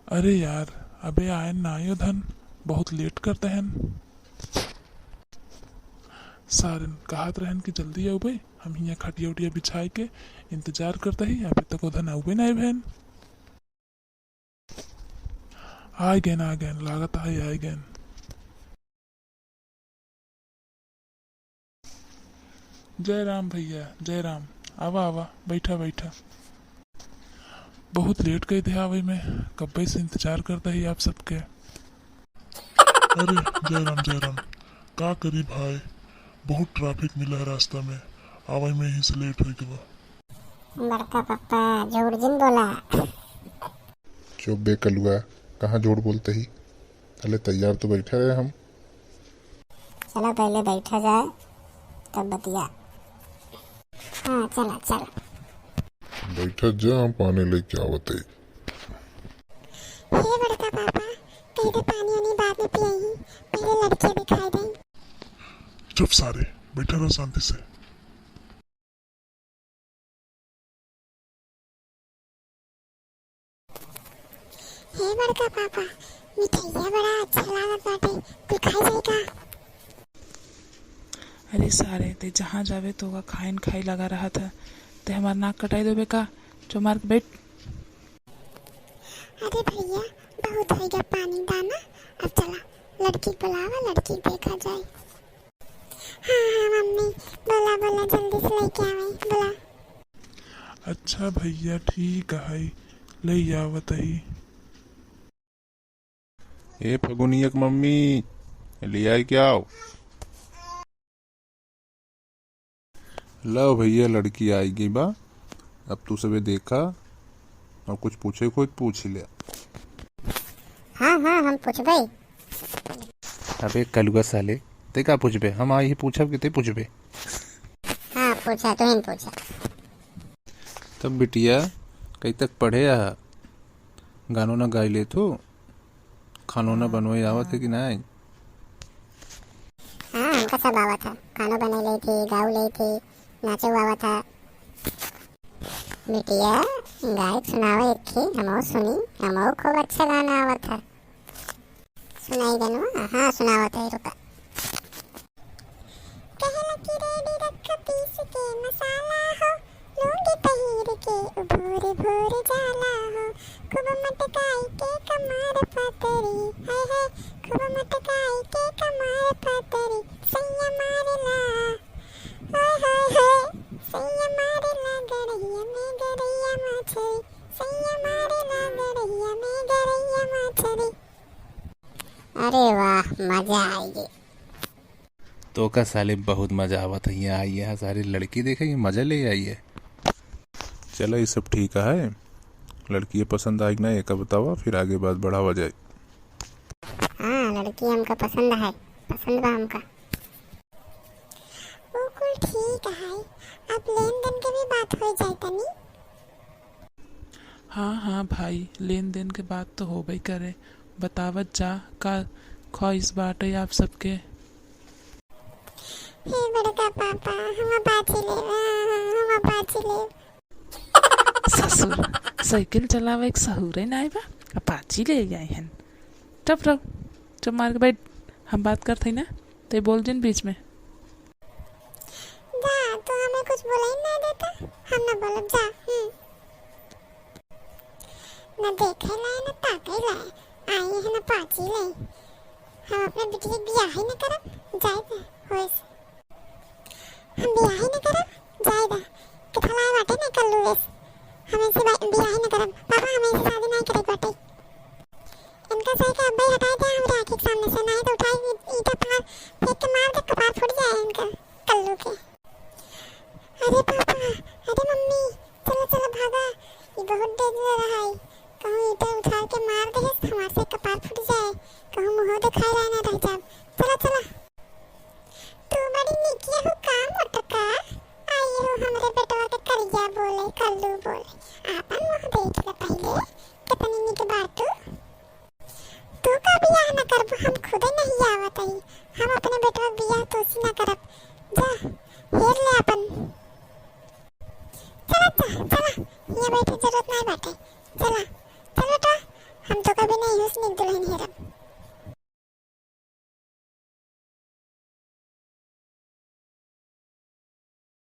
अरे यार, अबे आयन ना आयो धन, बहुत लेट करते हैं। सारन कहत रहन कि जल्दी आओ भाई, हम यहाँ खटिया उटिया बिछाए के इंतजार करते ही अभी तक उधर आओ नहीं बहन। आ गए लागत है आ गए। जय राम भैया जय राम। आवा आवा बैठा बैठा। बहुत लेट गए थे आवे में, कब्बे से इंतजार करता ही आप सबके। अरे जय राम, का करी भाई, बहुत ट्रैफिक मिला है रास्ता में, आवाई में ही से लेट हो गया। बड़का पप्पा जोड़ जिन बोला। चुप बे कलुआ, कहाँ जोड़ बोलते ही। अरे तैयार तो बैठे रहे हम। चलो पहले बैठा जाए तब बतिया। हाँ चला चला। बैठा जा, हम पानी लेके आवत है। हे बड़का पापा, कहीं तो पानी वानी बाद में पियही, पहले लड़के दिखाई दें। चुप सारे, बैठा रहो शांति से। हे बड़का पापा, मिठाइया बड़ा अच्छा लागत बाटे, तू खाई जाएगा? अरे सारे ते जहाँ जावे तो का खाइन खाई लगा रहा था, ते हमार नाक कटाई देवे का। जो मार के बैठ। अरे भैया बहुत हो गया पानी दाना, अब चला लड़की बुलावा, लड़की देखा जाए। हाँ मम्मी, बोला बोला जल्दी से लेके आवे, बोला। अच्छा भैया ठीक है, ले आवत ही। ए फगुनियक मम्मी, ले आई क्या आओ। लो भैया, लड़की आएगी बा। अब तू सबे देखा और कुछ पूछे खुद पूछ ले। हाँ हम पूछबे। अबे कलुआ साले, ते का पूछबे, हम आई ही पूछब कि ते पूछबे। हाँ पूछा, तो ही पूछा। तब बिटिया कहीं तक पढ़े आ, गानों ना गाई ले तो, खानों ना बनवाई आवत है कि नहीं। हाँ हमका सब आवा था, खाना बना ली थी, गाँव ली थी, नाचे हुआ था। बिटिया गाय सुनावे एक थी, हमो सुनी, हमो खूब अच्छा गाना आवा था। सुनाई देनो। हाँ सुनावा था, रुका। कहला की रेडी रख पीस के मसाला हो, लूंगी पहिर के भोर भोर जाला हो, खूब मटकाई के कमर पतरी, हाय हाय खूब मटकाई के कमर पतरी, सैया मारेला, हाय हाय हाय सैया मारेला गड़ैया में गड़ैया मछली, सैया मारेला गड़ैया में गड़ैया मछली। अरे वाह मजा आएगी। तो का साले बहुत मजा आवत है, यहाँ आई है सारी लड़की देखेगी, मजा ले आई है। चलो ये सब ठीक है, लड़की पसंद आई ना, एक बतावा, फिर आगे बात बढ़ावा जाए। हाँ लड़की हमका पसंद है, पसंद बा हमका। बिल्कुल ठीक है, अब लेन देन के भी बात हो जाए तनी। हाँ भाई, लेन देन के बात तो हो भाई करे। बतावत जा का ख्वाहिश बाटे आप सबके। हे बड़का पापा, हम बाजी ले। ससुर साइकिल चलावे एक सहूरे ना आए बा, अपाची ले गए हैं। चुप रहो, चुप मार के बैठ, हम बात करते ना, ते बोल जिन बीच में। जा, तो हमें कुछ बोला ही नहीं देता, हम ना बोलब जा। ना देखे लाए ना ताके लाए, आई है ना पाची लाए। हम अपने बेटी के बियाह ही न करब, जाए दे होए से। हम बियाह ही न करब, जाए दे। कितना लाए बाटे नहीं कर लूए से। हमें से बियाह ही न करब, पापा हमें से शादी नहीं करे बाटे। इनका सही का अब्बाई हटाए दे हमारे आँख के सामने से, नहीं तो उठाई ईटा पार फेंक के मार दे, कपार फूट जाए इनका कल्लू के। अरे पापा, अरे मम्मी, चलो चलो भागा, ये बहुत डेंजर है। कहूँ ईटा उठा के मार दे, हमारे से कपार फूट जाए, कहूँ मुँह दिखाई रहा ना रह जाए। चला चला। तू बड़ी निकिया हो काम मटका, आई हो हमारे बेटवा के करिया बोले, कल्लू बोले। आपन मुँह देख ले पहले, कितनी निक बात तू का बियाह न करब, हम खुदे नहीं आवत आई। हम अपने बेटवा बियाह तोसी न करब, जा हेर ले अपन। चला, ये बैठे जरूरत नहीं बाटे, चला चलो तो हम तो जीवस में एक दुल्हन हेरब